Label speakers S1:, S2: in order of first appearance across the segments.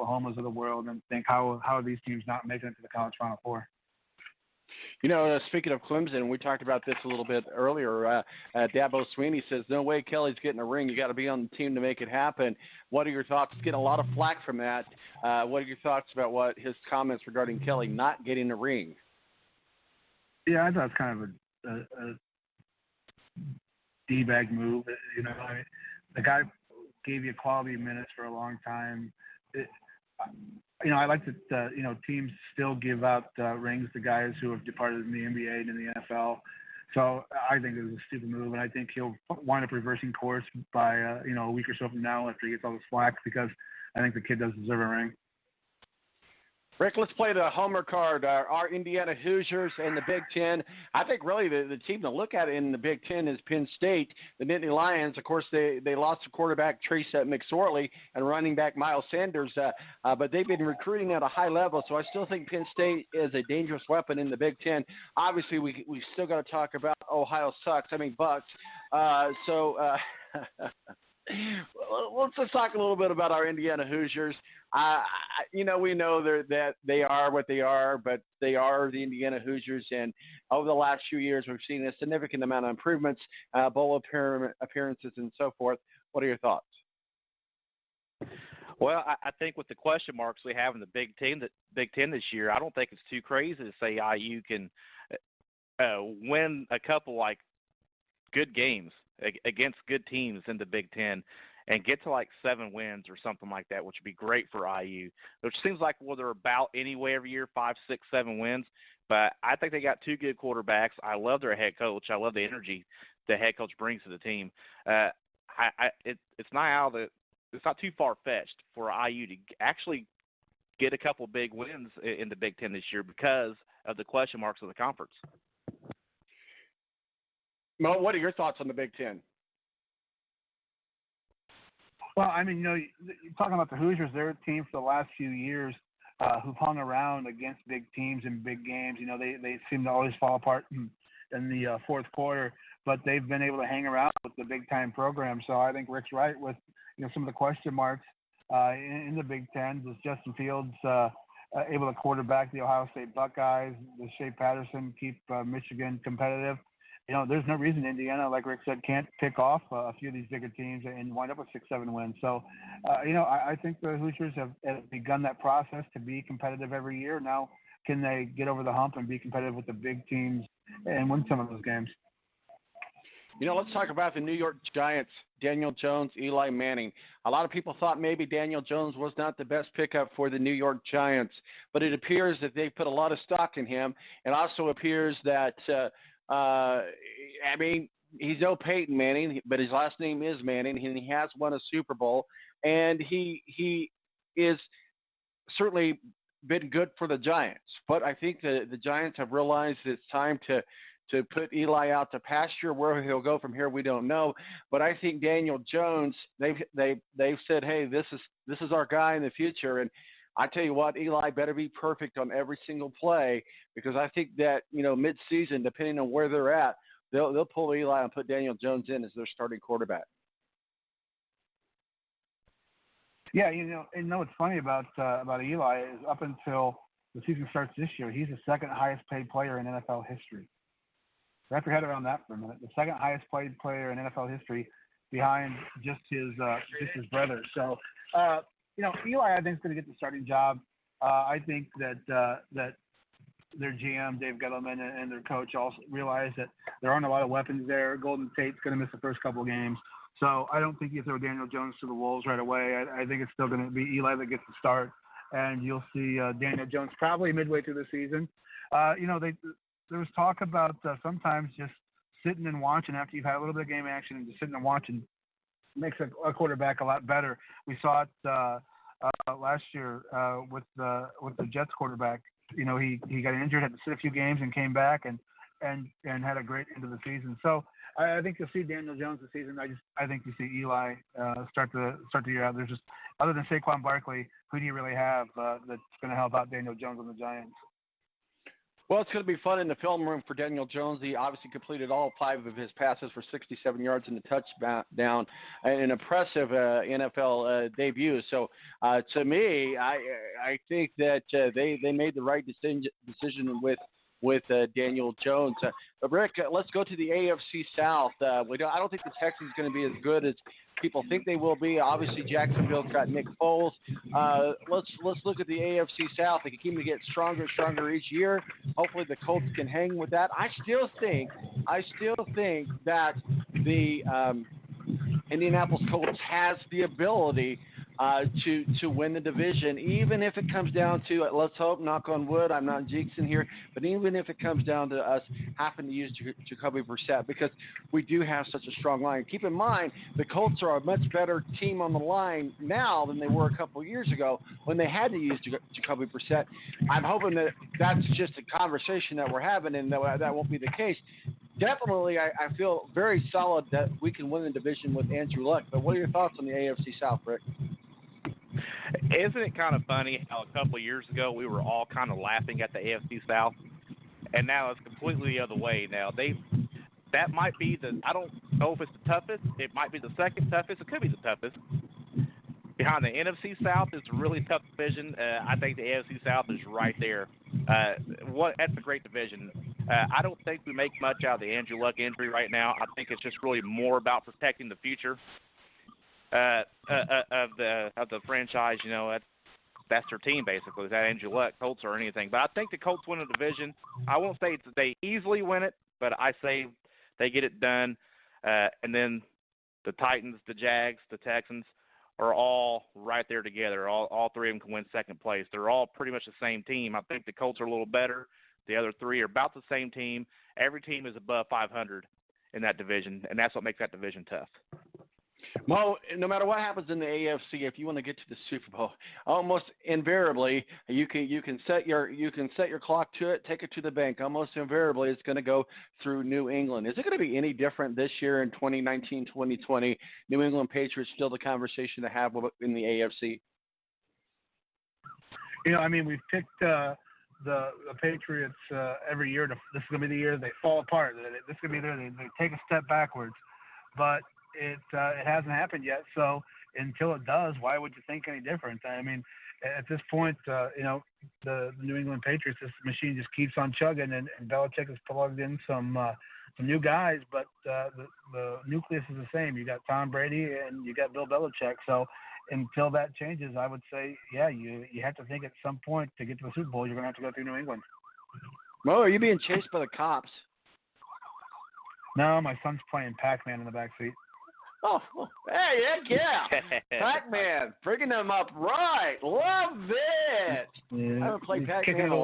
S1: Oklahomas of the world and think how are these teams not making it to the college Final Four.
S2: Speaking of Clemson, we talked about this a little bit earlier. Dabo Sweeney says, no way Kelly's getting a ring. You got to be on the team to make it happen. What are your thoughts? He's getting a lot of flack from that. What are your thoughts about what his comments regarding Kelly not getting a ring?
S1: Yeah, I thought it's kind of a D-bag move. The guy gave you quality minutes for a long time. I like that, teams still give out rings to guys who have departed in the NBA and in the NFL. So I think it was a stupid move, and I think he'll wind up reversing course by, a week or so from now after he gets all the slack, because I think the kid does deserve a ring.
S2: Rick, let's play the Homer card. Our Indiana Hoosiers in the Big Ten. I think really the team to look at in the Big Ten is Penn State. The Nittany Lions, of course, they lost the quarterback Trace McSorley and running back Miles Sanders, but they've been recruiting at a high level, so I still think Penn State is a dangerous weapon in the Big Ten. Obviously, we still got to talk about Ohio Bucks. Let's talk a little bit about our Indiana Hoosiers. We know that they are what they are, but they are the Indiana Hoosiers. And over the last few years, we've seen a significant amount of improvements, bowl appearances, and so forth. What are your thoughts?
S3: Well, I think with the question marks we have in the Big Ten this year, I don't think it's too crazy to say IU can win a couple like good games against good teams in the Big Ten and get to like 7 wins or something like that, which would be great for IU, which seems like they're about anyway every year, 5, 6, 7 wins. But I think they got 2 good quarterbacks. I love their head coach. I love the energy the head coach brings to the team. It's not too far-fetched for IU to actually get a couple big wins in the Big Ten this year because of the question marks of the conference.
S2: Mo, what are your thoughts on the Big Ten?
S1: Well, you're talking about the Hoosiers. They're a team for the last few years who've hung around against big teams in big games. They seem to always fall apart in the fourth quarter, but they've been able to hang around with the big-time program. So I think Rick's right with some of the question marks in the Big Ten. Does Justin Fields able to quarterback the Ohio State Buckeyes? Does Shea Patterson keep Michigan competitive? There's no reason Indiana, like Rick said, can't pick off a few of these bigger teams and wind up with 6, 7 wins. So, I think the Hoosiers have begun that process to be competitive every year. Now, can they get over the hump and be competitive with the big teams and win some of those games?
S2: Let's talk about the New York Giants, Daniel Jones, Eli Manning. A lot of people thought maybe Daniel Jones was not the best pickup for the New York Giants, but it appears that they put a lot of stock in him. It also appears that he's no Peyton Manning, but his last name is Manning, and he has won a Super Bowl, and he is certainly been good for the Giants. But I think the Giants have realized it's time to put Eli out to pasture. Where he'll go from here, we don't know. But I think Daniel Jones, they've said, hey, this is our guy in the future, and I tell you what, Eli better be perfect on every single play, because I think that, mid-season, depending on where they're at, they'll pull Eli and put Daniel Jones in as their starting quarterback.
S1: Yeah, what's funny about Eli is up until the season starts this year, he's the second highest paid player in NFL history. Wrap your head around that for a minute. The second highest paid player in NFL history, behind just his brother. So. Eli, I think, is going to get the starting job. I think that their GM, Dave Gettleman, and their coach also realize that there aren't a lot of weapons there. Golden Tate's going to miss the first couple of games. So I don't think you throw Daniel Jones to the Wolves right away. I think it's still going to be Eli that gets the start, and you'll see Daniel Jones probably midway through the season. There was talk about sometimes just sitting and watching after you've had a little bit of game action and just sitting and watching makes a quarterback a lot better. We saw it last year with the Jets quarterback. He got injured, had to sit a few games, and came back and had a great end of the season. So I think you'll see Daniel Jones this season. I think you see Eli start the year out. There's just, other than Saquon Barkley, who do you really have that's going to help out Daniel Jones on the Giants?
S2: Well, it's going to be fun in the film room for Daniel Jones. He obviously completed all 5 of his passes for 67 yards in the touchdown, an impressive NFL debut. So, to me, I think that they made the right decision with Daniel Jones. But Rick, let's go to the AFC South. I don't think the Texans are going to be as good as people think they will be. Obviously, Jacksonville's got Nick Foles. Let's look at the AFC South. They can keep getting stronger and stronger each year. Hopefully, the Colts can hang with that. I still think that the Indianapolis Colts has the ability to win the division, even if it comes down to, let's hope, knock on wood, I'm not jinxing here, but even if it comes down to us having to use Jacoby Brissett, because we do have such a strong line. Keep in mind, the Colts are a much better team on the line now than they were a couple of years ago when they had to use Jacoby Brissett. I'm hoping that that's just a conversation that we're having, and that won't be the case. Definitely, I feel very solid that we can win the division with Andrew Luck. But what are your thoughts on the AFC South, Rick?
S3: Isn't it kind of funny how a couple of years ago we were all kind of laughing at the AFC South, and now it's completely the other way. Now that might be I don't know if it's the toughest. It might be the second toughest. It could be the toughest. Behind the NFC South, it's a really tough division. I think the AFC South is right there. That's a great division. I don't think we make much out of the Andrew Luck injury right now. I think it's just really more about protecting the future of the franchise. You know, that's their team basically. Is that Andrew Luck, Colts, or anything? But I think the Colts win the division. I won't say they easily win it, but I say they get it done. And then the Titans, the Jags, the Texans are all right there together. All three of them can win second place. They're all pretty much the same team. I think the Colts are a little better. The other three are about the same team. Every team is above 500 in that division, and that's what makes that division tough.
S2: Well, no matter what happens in the AFC, if you want to get to the Super Bowl, almost invariably you can set your clock to it, take it to the bank. Almost invariably, it's going to go through New England. Is it going to be any different this year in 2019, 2020? New England Patriots still the conversation to have in the AFC.
S1: You know, I mean, we've picked the Patriots every year. This is going to be the year they fall apart. This is going to be the year they take a step backwards, but it hasn't happened yet. So until it does, why would you think any different? I mean, at this point, you know, the New England Patriots, this machine just keeps on chugging, and Belichick has plugged in some new guys, but the nucleus is the same. You got Tom Brady and you got Bill Belichick. So until that changes, I would say, yeah, you have to think at some point to get to the Super Bowl, you're going to have to go through New England.
S2: Well, are you being chased by the cops?
S1: No, my son's playing Pac-Man in the back seat.
S2: Oh, hey, heck yeah. Pac-Man, bringing them up right. Love it.
S1: Yeah,
S2: I haven't played Pac-Man in a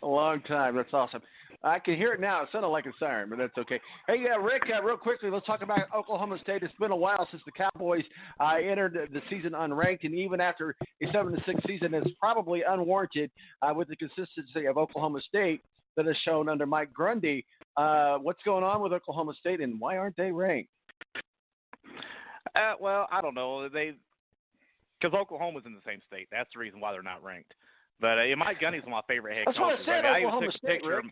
S2: long time. That's awesome. I can hear it now. It sounded like a siren, but that's okay. Hey, Rick, real quickly, let's talk about Oklahoma State. It's been a while since the Cowboys entered the season unranked, and even after a 7-6 season, it's probably unwarranted with the consistency of Oklahoma State that is shown under Mike Grundy. What's going on with Oklahoma State, and why aren't they ranked?
S3: Well, I don't know. Because Oklahoma's in the same state. That's the reason why they're not ranked. But Mike Gundy's one of my favorite head coaches.
S2: That's what I said, Oklahoma State, Rick.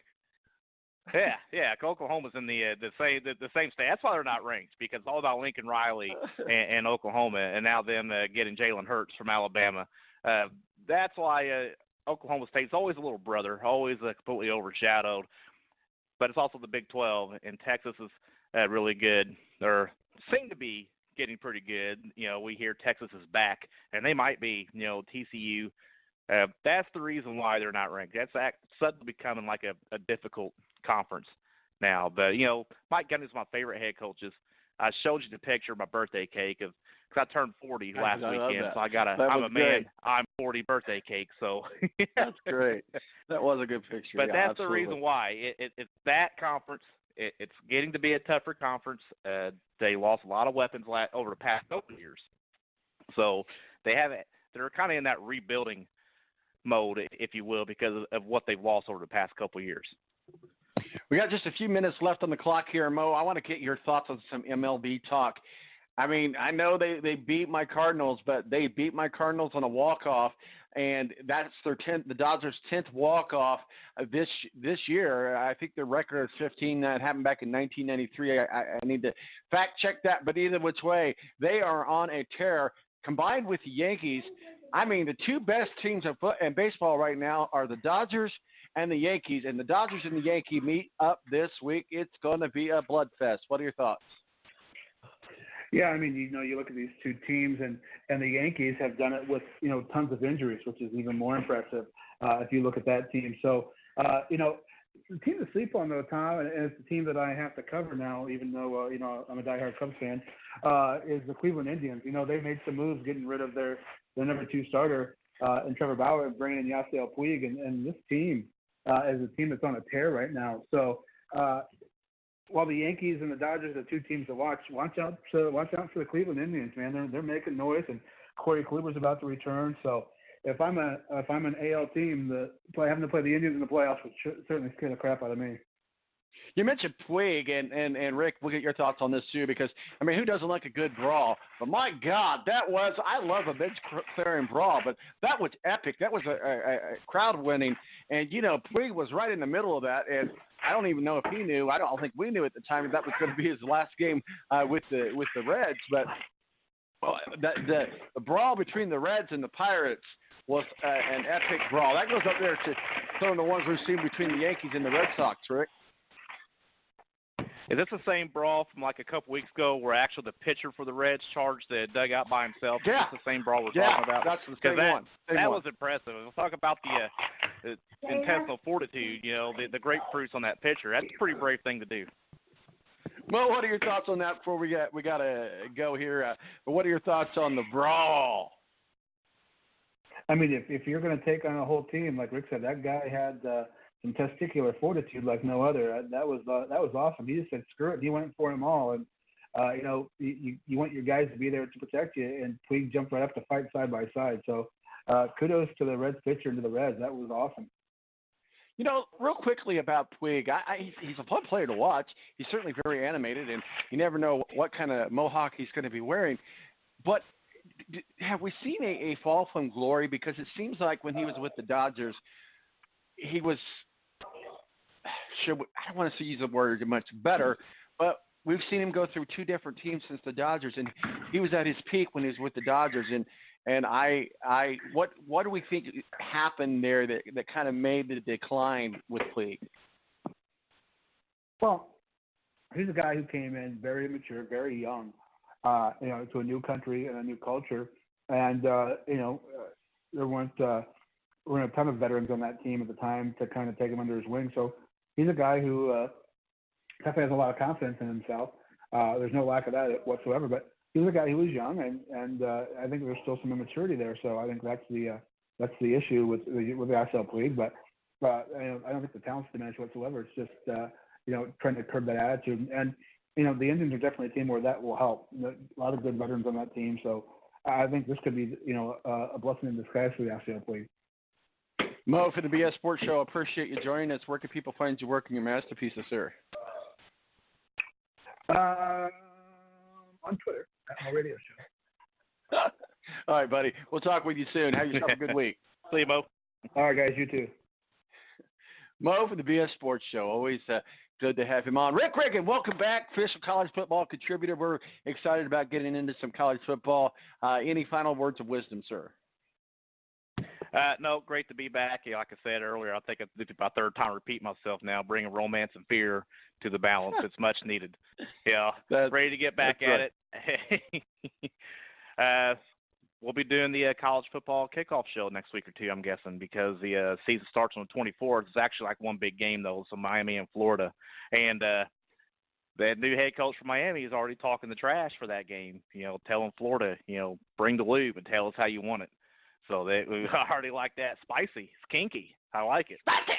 S3: Yeah. Oklahoma's in the same state. That's why they're not ranked, because it's all about Lincoln Riley and Oklahoma, and now them getting Jalen Hurts from Alabama. That's why Oklahoma State's always a little brother, always completely overshadowed. But it's also the Big 12, and Texas is really good, or seem to be getting pretty good. You know, we hear Texas is back, and they might be. You know, TCU. That's the reason why they're not ranked. That's suddenly becoming like a difficult conference now. But, you know, Mike Gundy's my favorite head coaches. I showed you the picture of my birthday cake because I turned 40 last weekend, so I'm a man. I'm 40 birthday cake, so.
S2: That's great. That was a good picture.
S3: But
S2: yeah,
S3: that's
S2: absolutely.
S3: the reason why. It's that conference. It's getting to be a tougher conference. They lost a lot of weapons over the past couple of years. So they're kind of in that rebuilding mode, if you will, because of what they've lost over the past couple of years.
S2: We got just a few minutes left on the clock here, Mo. I want to get your thoughts on some MLB talk. I mean, I know they beat my Cardinals, but they beat my Cardinals on a walk-off, and that's their 10th. The Dodgers' 10th walk-off this year. I think their record is 15. That happened back in 1993. I need to fact check that, but either which way, they are on a tear. Combined with the Yankees, I mean, the two best teams in baseball right now are the Dodgers and the Yankees, and the Dodgers and the Yankees meet up this week. It's going to be a bloodfest. What are your thoughts?
S1: Yeah, I mean, you look at these two teams, and the Yankees have done it with, tons of injuries, which is even more impressive if you look at that team. So, the team to sleep on, though, Tom, and it's the team that I have to cover now, even though, I'm a diehard Cubs fan, is the Cleveland Indians. They made some moves getting rid of their number 2 starter in Trevor Bauer and bringing in Yasiel Puig, and this team is a team that's on a tear right now. So, while the Yankees and the Dodgers are 2 teams to watch out for the Cleveland Indians, man. They're making noise, and Corey Kluber's about to return. So if I'm an AL team, having to play the Indians in the playoffs would certainly scare the crap out of me.
S2: You mentioned Puig, and Rick, we'll get your thoughts on this too, because, I mean, who doesn't like a good brawl? But my God, I love a mid-clearing brawl, but that was epic. That was a crowd-winning, and, Puig was right in the middle of that, and I don't even know if he knew. I don't think we knew at the time that was going to be his last game with the Reds, but the brawl between the Reds and the Pirates was an epic brawl. That goes up there to some of the ones we've seen between the Yankees and the Red Sox, Rick.
S3: Is this the same brawl from like a couple weeks ago where actually the pitcher for the Reds charged the dugout by himself?
S2: Yeah.
S3: Is this the same brawl we're talking about?
S2: That's the same one.
S3: That was impressive. We'll talk about the intestinal fortitude, the grapefruits on that pitcher. That's a pretty brave thing to do.
S2: Well, what are your thoughts on that before we got to go here? But what are your thoughts on the brawl?
S1: I mean, if you're going to take on a whole team, like Rick said, that guy had some testicular fortitude like no other. That was awesome. He just said screw it, and he went for them all. And you want your guys to be there to protect you, and Puig jumped right up to fight side by side. So kudos to the Reds pitcher and to the Reds. That was awesome.
S2: Real quickly about Puig, he's a fun player to watch. He's certainly very animated, and you never know what kind of mohawk he's going to be wearing. But have we seen a fall from glory? Because it seems like when he was with the Dodgers, he was – I don't want to use the word much better, but we've seen him go through 2 different teams since the Dodgers, and he was at his peak when he was with the Dodgers. And what do we think happened there that kind of made the decline with Puig?
S1: Well, he's a guy who came in very immature, very young, to a new country and a new culture, and there weren't a ton of veterans on that team at the time to kind of take him under his wing. So he's a guy who definitely has a lot of confidence in himself. There's no lack of that whatsoever, but he was a guy who was young, and I think there's still some immaturity there. So I think that's the issue with Yasiel Puig. But I don't think the talent's diminished whatsoever. It's just trying to curb that attitude. And the Indians are definitely a team where that will help. A lot of good veterans on that team. So I think this could be a blessing in disguise for Yasiel Puig.
S2: Mo, for the BS Sports Show, I appreciate you joining us. Where can people find you working your masterpieces, sir?
S1: On Twitter, at my radio show.
S2: All right, buddy. We'll talk with you soon. Have yourself a good week.
S3: See you, Mo.
S1: All right, guys. You too.
S2: Mo for the BS Sports Show. Always good to have him on. Rick Riggen, welcome back. Official college football contributor. We're excited about getting into some college football. Any final words of wisdom, sir?
S3: No, great to be back. Like I said earlier, I think it's my 3rd time repeating myself now, bringing romance and fear to the balance. It's much needed. Yeah, ready to get back at it. We'll be doing the college football kickoff show next week or 2, I'm guessing, because the season starts on the 24th. It's actually like one big game, though, so Miami and Florida. And the new head coach for Miami is already talking the trash for that game, telling Florida, bring the lube and tell us how you want it. So we already like that. Spicy. It's kinky. I like it.
S2: Spicy.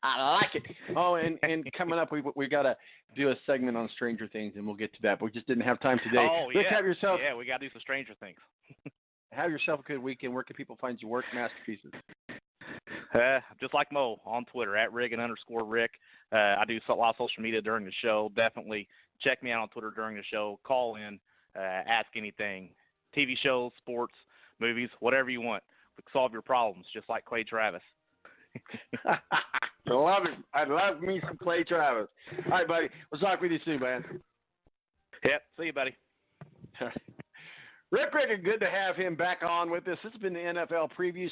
S2: I like it. Oh, and coming up, we got to do a segment on Stranger Things, and we'll get to that. But we just didn't have time today.
S3: Oh,
S2: Let's
S3: yeah.
S2: have yourself.
S3: Yeah, we got to do some Stranger Things.
S2: Have yourself a good weekend. Where can people find your work masterpieces?
S3: Just like Mo on Twitter, at Riggen_Rick. I do a lot of social media during the show. Definitely check me out on Twitter during the show. Call in. Ask anything. TV shows, sports, movies, whatever you want. We can solve your problems, just like Clay Travis.
S2: I love it. I love me some Clay Travis. All right, buddy. We'll talk with you soon, man.
S3: Yep. See you, buddy.
S2: Rick Riggen, good to have him back on with us. This has been the NFL Preview.